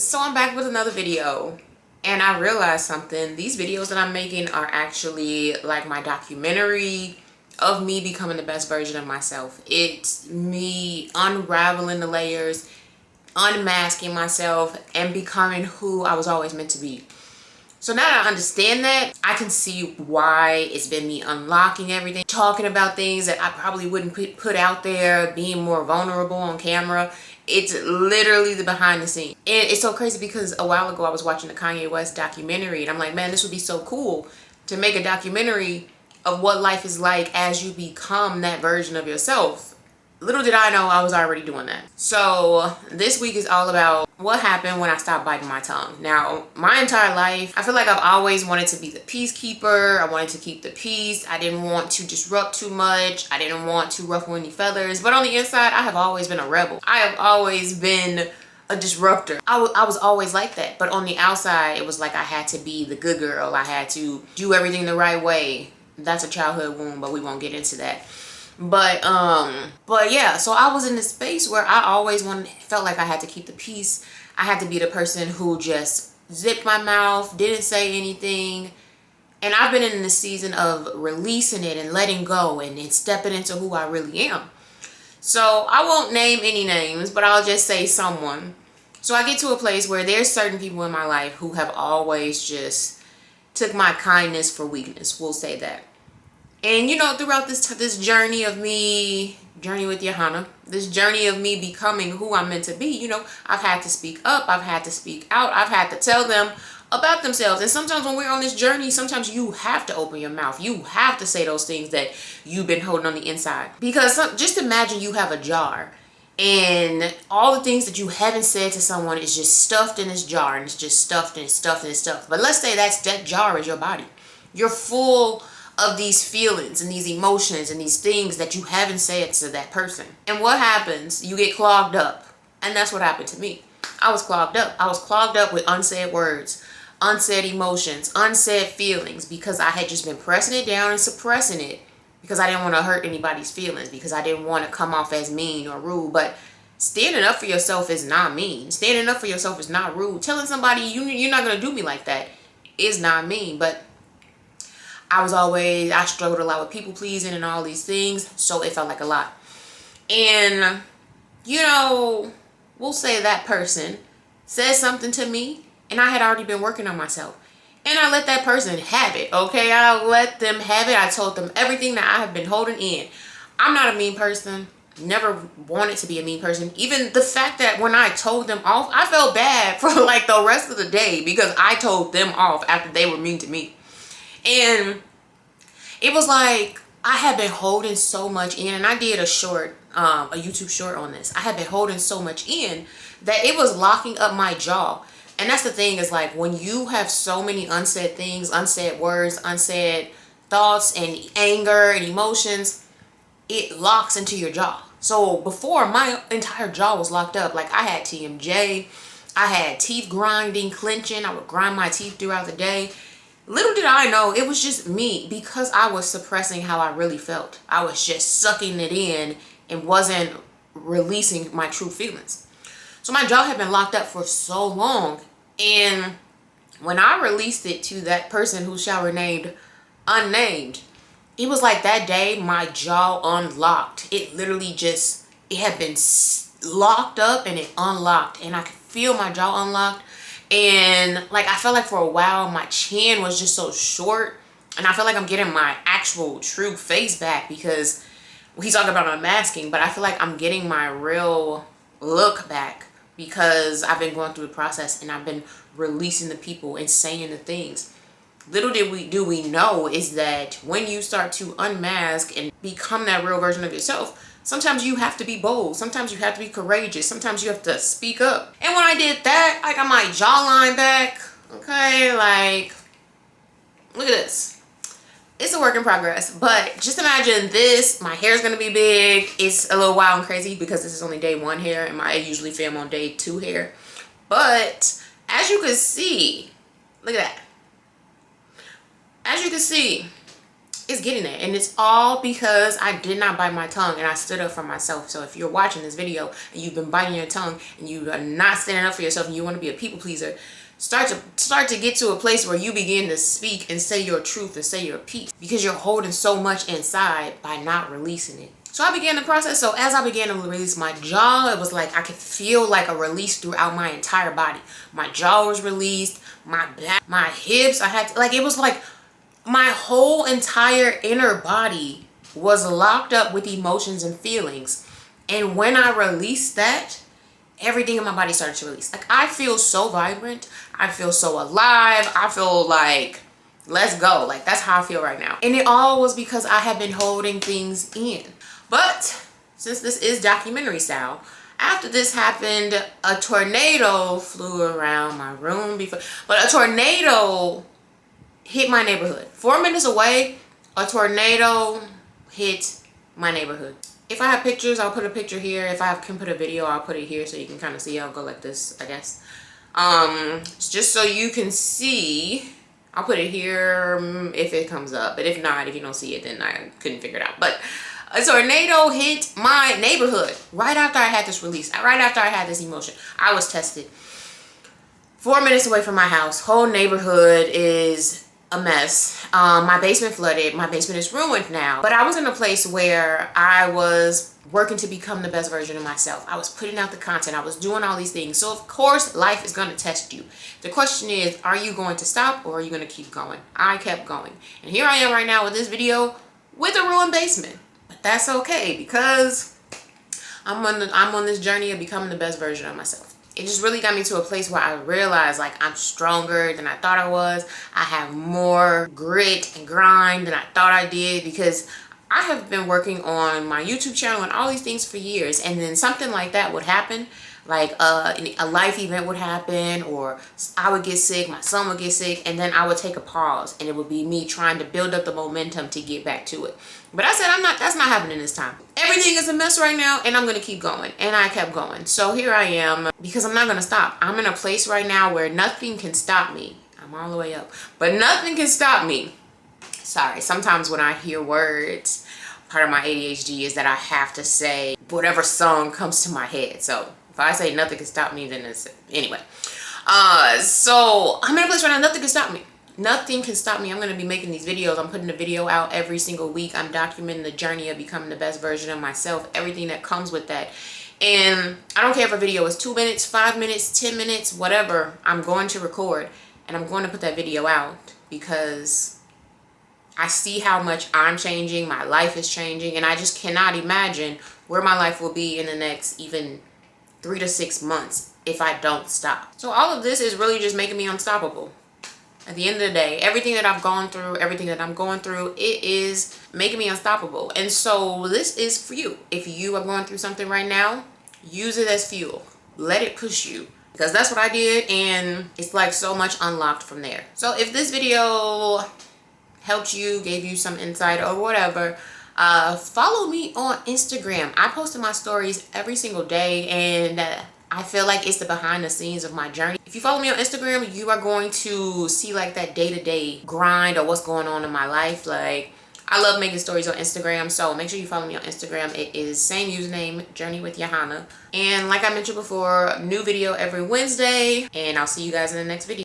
So I'm back with another video, and I realized something. These videos that I'm making are actually like my documentary of me becoming the best version of myself. It's me unraveling the layers, unmasking myself, and becoming who I was always meant to be. So now that I understand that, I can see why it's been me unlocking everything, talking about things that I probably wouldn't put out there, being more vulnerable on camera. It's literally the behind the scenes. And it's so crazy because a while ago I was watching the Kanye West documentary, and I'm like, man, this would be so cool to make a documentary of what life is like as you become that version of yourself. Little did I know I was already doing that. So this week is all about what happened when I stopped biting my tongue. Now, my entire life, I feel like I've always wanted to be the peacekeeper. I wanted to keep the peace. I didn't want to disrupt too much. I didn't want to ruffle any feathers. But on the inside, I have always been a rebel. I have always been a disruptor. I was always like that. But on the outside, it was like I had to be the good girl. I had to do everything the right way. That's a childhood wound, but we won't get into that. But yeah, so I was in this space where I always felt like I had to keep the peace. I had to be the person who just zipped my mouth, didn't say anything. And I've been in this season of releasing it and letting go and stepping into who I really am. So I won't name any names, but I'll just say someone. So I get to a place where there's certain people in my life who have always just took my kindness for weakness. We'll say that. And, you know, throughout this journey with Yahanna, this journey of me becoming who I'm meant to be, you know, I've had to speak up. I've had to speak out. I've had to tell them about themselves. And sometimes when we're on this journey, sometimes you have to open your mouth. You have to say those things that you've been holding on the inside. Because just imagine you have a jar and all the things that you haven't said to someone is just stuffed in this jar, and it's just stuffed and it's stuffed and it's stuffed. But let's say that jar is your body. You're full of these feelings and these emotions and these things that you haven't said to that person. And what happens? You get clogged up. And that's what happened to me. I was clogged up. I was clogged up with unsaid words, unsaid emotions, unsaid feelings, because I had just been pressing it down and suppressing it because I didn't want to hurt anybody's feelings, because I didn't want to come off as mean or rude. But standing up for yourself is not mean. Standing up for yourself is not rude. Telling somebody you're not going to do me like that is not mean. But I struggled a lot with people pleasing and all these things, so it felt like a lot. And, you know, we'll say that person said something to me, and I had already been working on myself. And I let that person have it, okay? I let them have it. I told them everything that I have been holding in. I'm not a mean person. Never wanted to be a mean person. Even the fact that when I told them off, I felt bad for like the rest of the day because I told them off after they were mean to me. And it was like I had been holding so much in, and I did a YouTube short on this. I had been holding so much in that it was locking up my jaw. And that's the thing, is like when you have so many unsaid things, unsaid words, unsaid thoughts and anger and emotions, it locks into your jaw. So before, my entire jaw was locked up. Like I had TMJ, I had teeth grinding, clenching. I would grind my teeth throughout the day. Little did I know, it was just me, because I was suppressing how I really felt. I was just sucking it in and wasn't releasing my true feelings. So my jaw had been locked up for so long. And when I released it to that person who shall remain unnamed, it was like that day my jaw unlocked. It literally it had been locked up and it unlocked. And I could feel my jaw unlocked. And like I felt like for a while my chin was just so short, and I feel like I'm getting my actual true face back, because he's talking about unmasking, but I feel like I'm getting my real look back because I've been going through the process and I've been releasing the people and saying the things. Little do we know is that when you start to unmask and become that real version of yourself, sometimes you have to be bold. Sometimes you have to be courageous. Sometimes you have to speak up. And when I did that, I got my jawline back. Okay, like, look at this. It's a work in progress. But just imagine this. My hair is going to be big. It's a little wild and crazy because this is only day 1 hair, and I usually film on day 2 hair. But as you can see, look at that. As you can see, it's getting it. And it's all because I did not bite my tongue and I stood up for myself. So if you're watching this video and you've been biting your tongue and you are not standing up for yourself and you want to be a people pleaser, start to get to a place where you begin to speak and say your truth and say your piece, because you're holding so much inside by not releasing it. So I began the process. So as I began to release my jaw, it was like I could feel like a release throughout my entire body. My jaw was released, my back, my hips. I had to, like, it was like my whole entire inner body was locked up with emotions and feelings. And when I released that, everything in my body started to release. Like, I feel so vibrant. I feel so alive. I feel like, let's go. Like, that's how I feel right now. And it all was because I had been holding things in. But since this is documentary style, after this happened, a tornado flew around my room before. But a tornado hit my neighborhood. 4 minutes away, a tornado hit my neighborhood. If I have pictures, I'll put a picture here. If I can put a video, I'll put it here so you can kind of see. I'll go like this, I guess. Just so you can see. I'll put it here if it comes up. But if not, if you don't see it, then I couldn't figure it out. But a tornado hit my neighborhood right after I had this release. Right after I had this emotion. I was tested. 4 minutes away from my house. Whole neighborhood is a mess. My basement flooded. My basement is ruined now. But I was in a place where I was working to become the best version of myself. I was putting out the content. I was doing all these things. So of course, life is going to test you. The question is, are you going to stop or are you going to keep going? I kept going. And here I am right now with this video with a ruined basement. But that's okay, because I'm on this journey of becoming the best version of myself. It just really got me to a place where I realized, like, I'm stronger than I thought I was. I have more grit and grind than I thought I did, because I have been working on my YouTube channel and all these things for years. And then something like that would happen. Like a life event would happen, or I would get sick, my son would get sick, and then I would take a pause, and it would be me trying to build up the momentum to get back to it. But I said, that's not happening this time. Everything is a mess right now, and I'm going to keep going. And I kept going. So here I am, because I'm not going to stop. I'm in a place right now where nothing can stop me. I'm all the way up, but nothing can stop me. Sorry, sometimes when I hear words, part of my ADHD is that I have to say whatever song comes to my head. So if I say nothing can stop me, then it's anyway. So I'm in a place right now, nothing can stop me. Nothing can stop me. I'm going to be making these videos. I'm putting a video out every single week. I'm documenting the journey of becoming the best version of myself, everything that comes with that. And I don't care if a video is 2 minutes, 5 minutes, 10 minutes, whatever. I'm going to record and I'm going to put that video out, because I see how much I'm changing. My life is changing, and I just cannot imagine where my life will be in the next even 3 to 6 months if I don't stop. So all of this is really just making me unstoppable. At the end of the day, everything that I've gone through, everything that I'm going through, it is making me unstoppable. And so this is for you. If you are going through something right now, use it as fuel. Let it push you, because that's what I did, and it's like so much unlocked from there. So if this video helped you, gave you some insight or whatever, follow me on Instagram. I post in my stories every single day, and I feel like it's the behind the scenes of my journey. If you follow me on Instagram, you are going to see like that day-to-day grind or what's going on in my life. Like, I love making stories on Instagram, so make sure you follow me on Instagram. It is same username, Journey with Yahanna. And like I mentioned before, new video every Wednesday, and I'll see you guys in the next video.